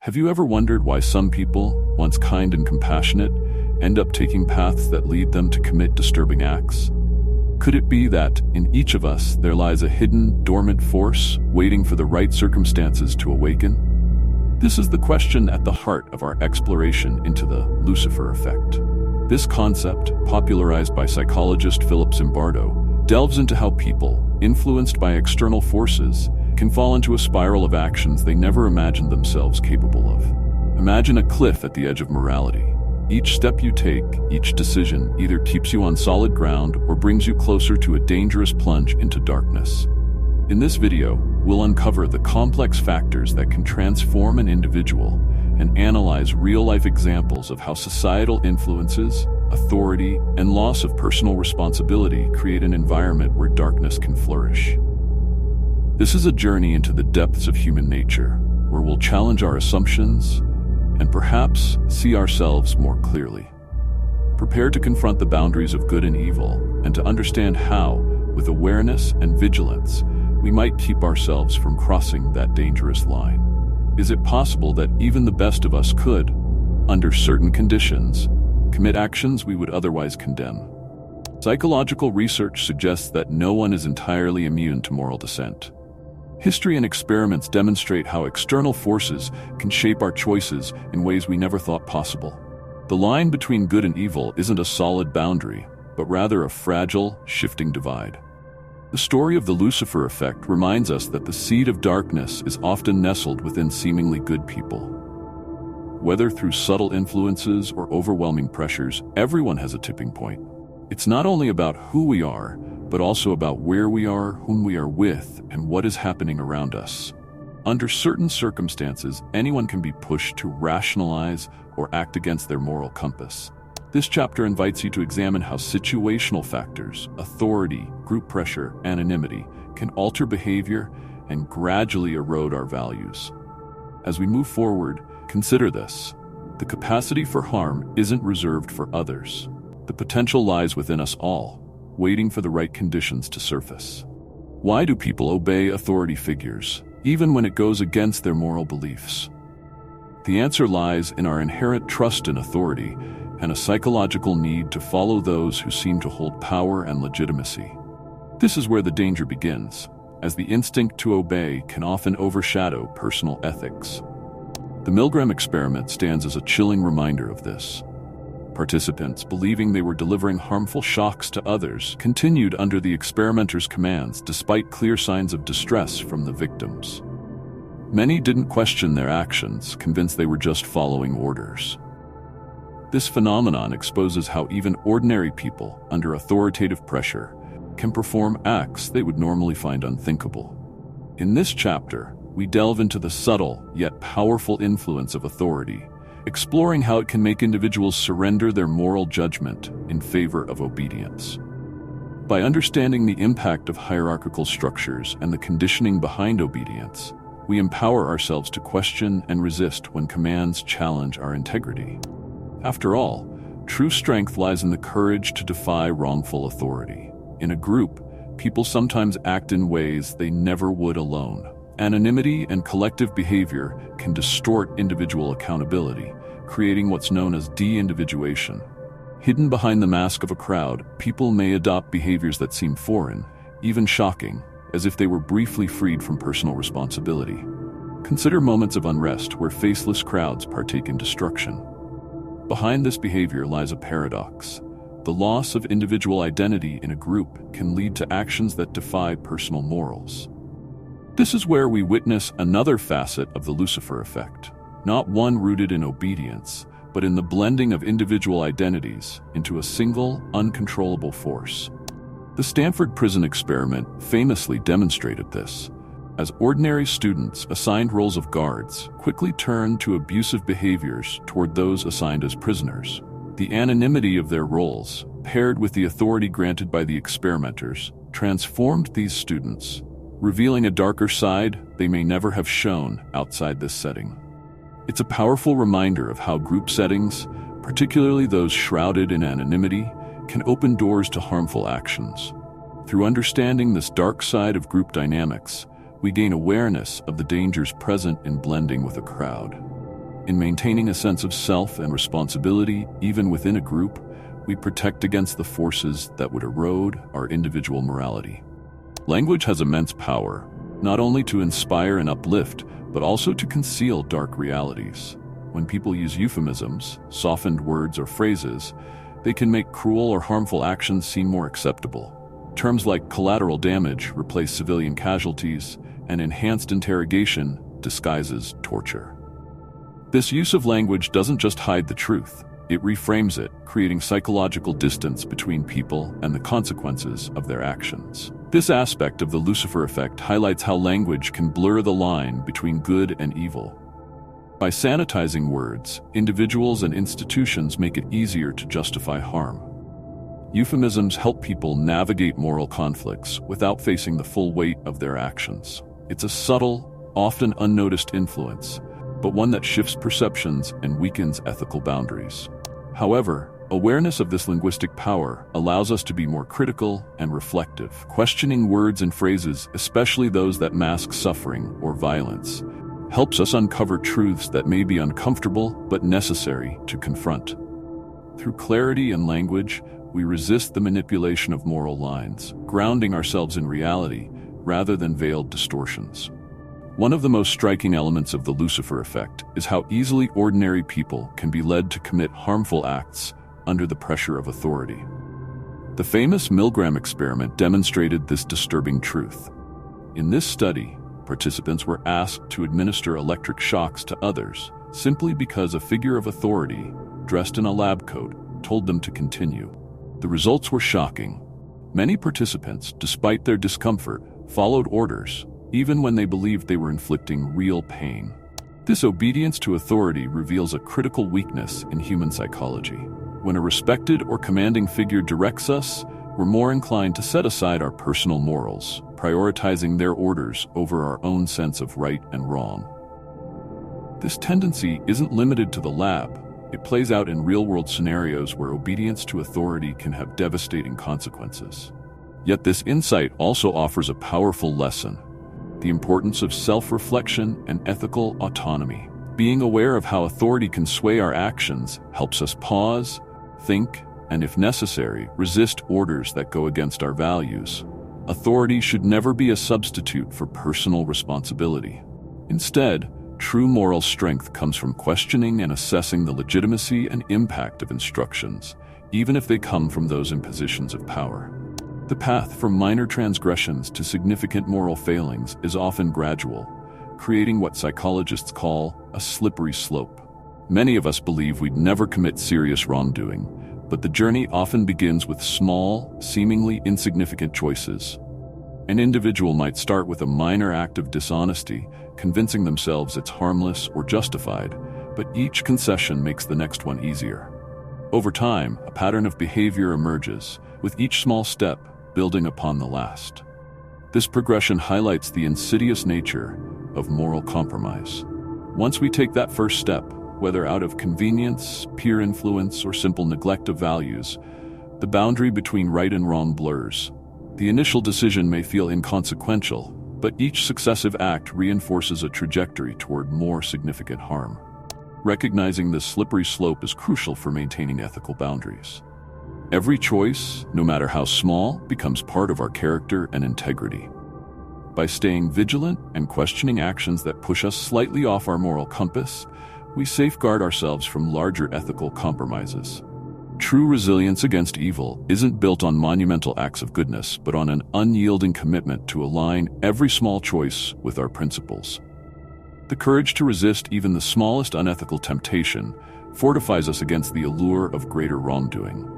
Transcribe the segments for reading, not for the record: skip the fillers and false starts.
Have you ever wondered why some people, once kind and compassionate, end up taking paths that lead them to commit disturbing acts? Could it be that, in each of us, there lies a hidden, dormant force waiting for the right circumstances to awaken? This is the question at the heart of our exploration into the Lucifer Effect. This concept, popularized by psychologist Philip Zimbardo, delves into how people, influenced by external forces, can fall into a spiral of actions they never imagined themselves capable of. Imagine a cliff at the edge of morality. Each step you take, each decision, either keeps you on solid ground or brings you closer to a dangerous plunge into darkness. In this video, we'll uncover the complex factors that can transform an individual and analyze real-life examples of how societal influences, authority, and loss of personal responsibility create an environment where darkness can flourish. This is a journey into the depths of human nature, where we'll challenge our assumptions and perhaps see ourselves more clearly. Prepare to confront the boundaries of good and evil and to understand how, with awareness and vigilance, we might keep ourselves from crossing that dangerous line. Is it possible that even the best of us could, under certain conditions, commit actions we would otherwise condemn? Psychological research suggests that no one is entirely immune to moral dissent. History and experiments demonstrate how external forces can shape our choices in ways we never thought possible. The line between good and evil isn't a solid boundary, but rather a fragile, shifting divide. The story of the Lucifer Effect reminds us that the seed of darkness is often nestled within seemingly good people. Whether through subtle influences or overwhelming pressures, everyone has a tipping point. It's not only about who we are, but also about where we are, whom we are with, and what is happening around us. Under certain circumstances, anyone can be pushed to rationalize or act against their moral compass. This chapter invites you to examine how situational factors, authority, group pressure, anonymity, can alter behavior and gradually erode our values. As we move forward, consider this. The capacity for harm isn't reserved for others. The potential lies within us all, waiting for the right conditions to surface. Why do people obey authority figures, even when it goes against their moral beliefs? The answer lies in our inherent trust in authority and a psychological need to follow those who seem to hold power and legitimacy. This is where the danger begins, as the instinct to obey can often overshadow personal ethics. The Milgram experiment stands as a chilling reminder of this. Participants, believing they were delivering harmful shocks to others, continued under the experimenter's commands despite clear signs of distress from the victims. Many didn't question their actions, convinced they were just following orders. This phenomenon exposes how even ordinary people, under authoritative pressure, can perform acts they would normally find unthinkable. In this chapter, we delve into the subtle yet powerful influence of authority, exploring how it can make individuals surrender their moral judgment in favor of obedience. By understanding the impact of hierarchical structures and the conditioning behind obedience, we empower ourselves to question and resist when commands challenge our integrity. After all, true strength lies in the courage to defy wrongful authority. In a group, people sometimes act in ways they never would alone. Anonymity and collective behavior can distort individual accountability, creating what's known as de-individuation. Hidden behind the mask of a crowd, people may adopt behaviors that seem foreign, even shocking, as if they were briefly freed from personal responsibility. Consider moments of unrest where faceless crowds partake in destruction. Behind this behavior lies a paradox. The loss of individual identity in a group can lead to actions that defy personal morals. This is where we witness another facet of the Lucifer Effect, not one rooted in obedience, but in the blending of individual identities into a single, uncontrollable force. The Stanford prison experiment famously demonstrated this, as ordinary students assigned roles of guards quickly turned to abusive behaviors toward those assigned as prisoners. The anonymity of their roles, paired with the authority granted by the experimenters, transformed these students, revealing a darker side they may never have shown outside this setting. It's a powerful reminder of how group settings, particularly those shrouded in anonymity, can open doors to harmful actions. Through understanding this dark side of group dynamics, we gain awareness of the dangers present in blending with a crowd. In maintaining a sense of self and responsibility, even within a group, we protect against the forces that would erode our individual morality. Language has immense power, not only to inspire and uplift, but also to conceal dark realities. When people use euphemisms, softened words or phrases, they can make cruel or harmful actions seem more acceptable. Terms like collateral damage replace civilian casualties, and enhanced interrogation disguises torture. This use of language doesn't just hide the truth, it reframes it, creating psychological distance between people and the consequences of their actions. This aspect of the Lucifer effect highlights how language can blur the line between good and evil. By sanitizing words, individuals and institutions make it easier to justify harm. Euphemisms help people navigate moral conflicts without facing the full weight of their actions. It's a subtle, often unnoticed influence, but one that shifts perceptions and weakens ethical boundaries. However, awareness of this linguistic power allows us to be more critical and reflective, questioning words and phrases, especially those that mask suffering or violence, helps us uncover truths that may be uncomfortable but necessary to confront. Through clarity and language, we resist the manipulation of moral lines, grounding ourselves in reality rather than veiled distortions. One of the most striking elements of the Lucifer effect is how easily ordinary people can be led to commit harmful acts under the pressure of authority. The famous Milgram experiment demonstrated this disturbing truth. In this study, participants were asked to administer electric shocks to others simply because a figure of authority, dressed in a lab coat, told them to continue. The results were shocking. Many participants, despite their discomfort, followed orders, even when they believed they were inflicting real pain. This obedience to authority reveals a critical weakness in human psychology. When a respected or commanding figure directs us, we're more inclined to set aside our personal morals, prioritizing their orders over our own sense of right and wrong. This tendency isn't limited to the lab. It plays out in real-world scenarios where obedience to authority can have devastating consequences. Yet this insight also offers a powerful lesson: the importance of self-reflection and ethical autonomy. Being aware of how authority can sway our actions helps us pause, think, and if necessary, resist orders that go against our values. Authority should never be a substitute for personal responsibility. Instead, true moral strength comes from questioning and assessing the legitimacy and impact of instructions, even if they come from those in positions of power. The path from minor transgressions to significant moral failings is often gradual, creating what psychologists call a slippery slope. Many of us believe we'd never commit serious wrongdoing, but the journey often begins with small, seemingly insignificant choices. An individual might start with a minor act of dishonesty, convincing themselves it's harmless or justified, but each concession makes the next one easier. Over time, a pattern of behavior emerges, with each small step building upon the last. This progression highlights the insidious nature of moral compromise. Once we take that first step, whether out of convenience, peer influence, or simple neglect of values, the boundary between right and wrong blurs. The initial decision may feel inconsequential, but each successive act reinforces a trajectory toward more significant harm. Recognizing this slippery slope is crucial for maintaining ethical boundaries. Every choice, no matter how small, becomes part of our character and integrity. By staying vigilant and questioning actions that push us slightly off our moral compass, we safeguard ourselves from larger ethical compromises. True resilience against evil isn't built on monumental acts of goodness, but on an unyielding commitment to align every small choice with our principles. The courage to resist even the smallest unethical temptation fortifies us against the allure of greater wrongdoing.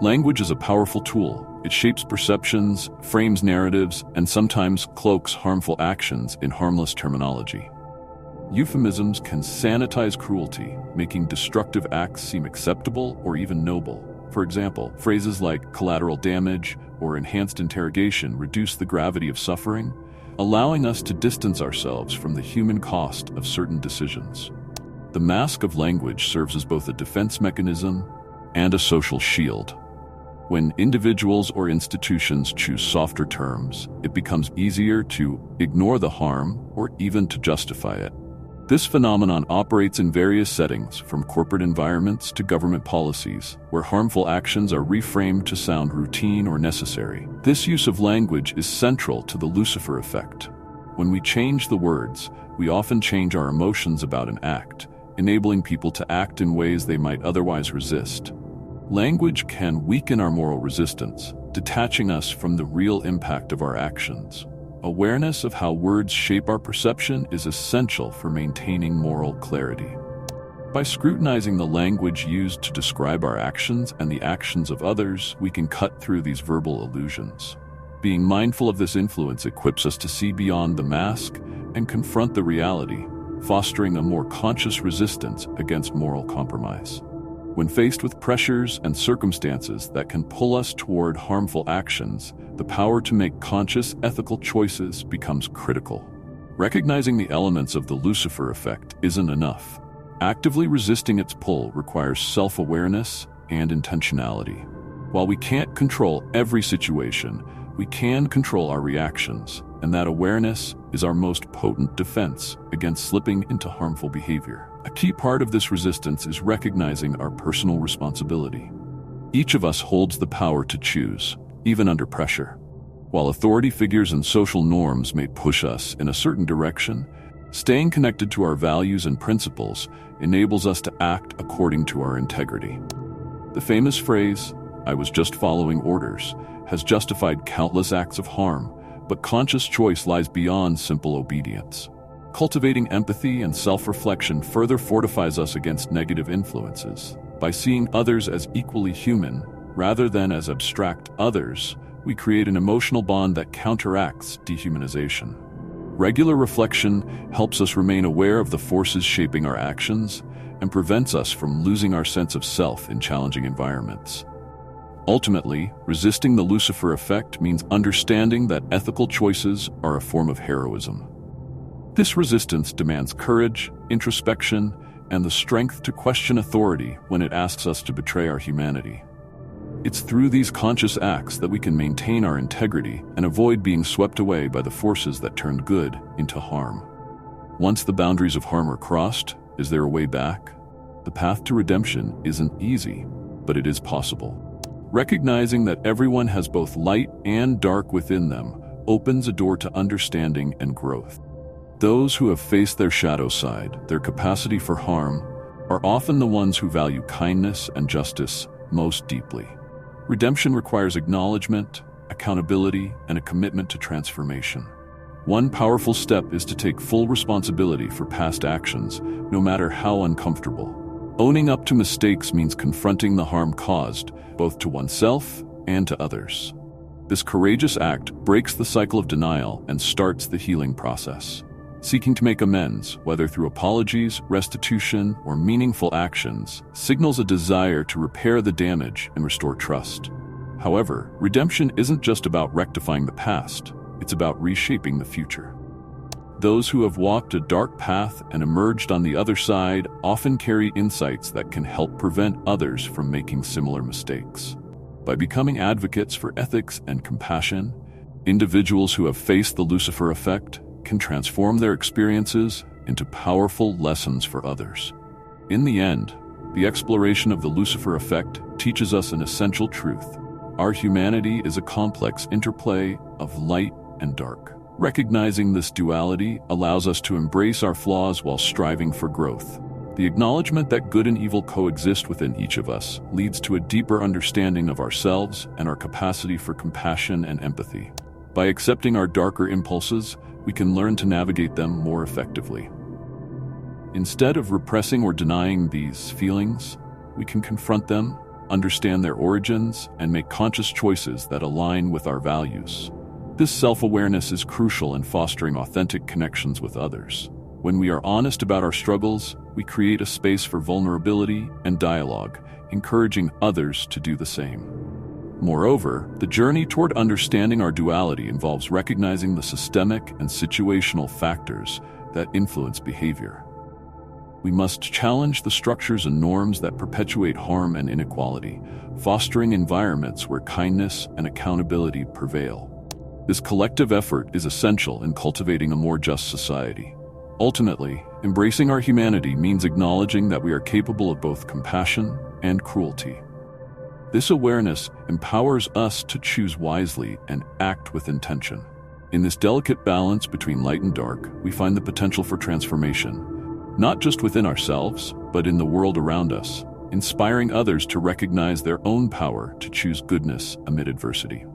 Language is a powerful tool. It shapes perceptions, frames narratives, and sometimes cloaks harmful actions in harmless terminology. Euphemisms can sanitize cruelty, making destructive acts seem acceptable or even noble. For example, phrases like collateral damage or enhanced interrogation reduce the gravity of suffering, allowing us to distance ourselves from the human cost of certain decisions. The mask of language serves as both a defense mechanism and a social shield. When individuals or institutions choose softer terms, it becomes easier to ignore the harm or even to justify it. This phenomenon operates in various settings, from corporate environments to government policies, where harmful actions are reframed to sound routine or necessary. This use of language is central to the Lucifer effect. When we change the words, we often change our emotions about an act, enabling people to act in ways they might otherwise resist. Language can weaken our moral resistance, detaching us from the real impact of our actions. Awareness of how words shape our perception is essential for maintaining moral clarity. By scrutinizing the language used to describe our actions and the actions of others, we can cut through these verbal illusions. Being mindful of this influence equips us to see beyond the mask and confront the reality, fostering a more conscious resistance against moral compromise. When faced with pressures and circumstances that can pull us toward harmful actions, the power to make conscious, ethical choices becomes critical. Recognizing the elements of the Lucifer effect isn't enough. Actively resisting its pull requires self-awareness and intentionality. While we can't control every situation, we can control our reactions, and that awareness is our most potent defense against slipping into harmful behavior. A key part of this resistance is recognizing our personal responsibility. Each of us holds the power to choose, even under pressure. While authority figures and social norms may push us in a certain direction, staying connected to our values and principles enables us to act according to our integrity. The famous phrase, "I was just following orders," has justified countless acts of harm, but conscious choice lies beyond simple obedience. Cultivating empathy and self-reflection further fortifies us against negative influences. By seeing others as equally human, rather than as abstract others, we create an emotional bond that counteracts dehumanization. Regular reflection helps us remain aware of the forces shaping our actions and prevents us from losing our sense of self in challenging environments. Ultimately, resisting the Lucifer effect means understanding that ethical choices are a form of heroism. This resistance demands courage, introspection, and the strength to question authority when it asks us to betray our humanity. It's through these conscious acts that we can maintain our integrity and avoid being swept away by the forces that turn good into harm. Once the boundaries of harm are crossed, is there a way back? The path to redemption isn't easy, but it is possible. Recognizing that everyone has both light and dark within them opens a door to understanding and growth. Those who have faced their shadow side, their capacity for harm, are often the ones who value kindness and justice most deeply. Redemption requires acknowledgement, accountability, and a commitment to transformation. One powerful step is to take full responsibility for past actions, no matter how uncomfortable. Owning up to mistakes means confronting the harm caused, both to oneself and to others. This courageous act breaks the cycle of denial and starts the healing process. Seeking to make amends, whether through apologies, restitution, or meaningful actions, signals a desire to repair the damage and restore trust. However, redemption isn't just about rectifying the past, it's about reshaping the future. Those who have walked a dark path and emerged on the other side often carry insights that can help prevent others from making similar mistakes. By becoming advocates for ethics and compassion, individuals who have faced the Lucifer effect can transform their experiences into powerful lessons for others. In the end, the exploration of the Lucifer effect teaches us an essential truth. Our humanity is a complex interplay of light and dark. Recognizing this duality allows us to embrace our flaws while striving for growth. The acknowledgement that good and evil coexist within each of us leads to a deeper understanding of ourselves and our capacity for compassion and empathy. By accepting our darker impulses, we can learn to navigate them more effectively. Instead of repressing or denying these feelings, we can confront them, understand their origins, and make conscious choices that align with our values. This self-awareness is crucial in fostering authentic connections with others. When we are honest about our struggles, we create a space for vulnerability and dialogue, encouraging others to do the same. Moreover, the journey toward understanding our duality involves recognizing the systemic and situational factors that influence behavior. We must challenge the structures and norms that perpetuate harm and inequality, fostering environments where kindness and accountability prevail. This collective effort is essential in cultivating a more just society. Ultimately, embracing our humanity means acknowledging that we are capable of both compassion and cruelty. This awareness empowers us to choose wisely and act with intention. In this delicate balance between light and dark, we find the potential for transformation, not just within ourselves, but in the world around us, inspiring others to recognize their own power to choose goodness amid adversity.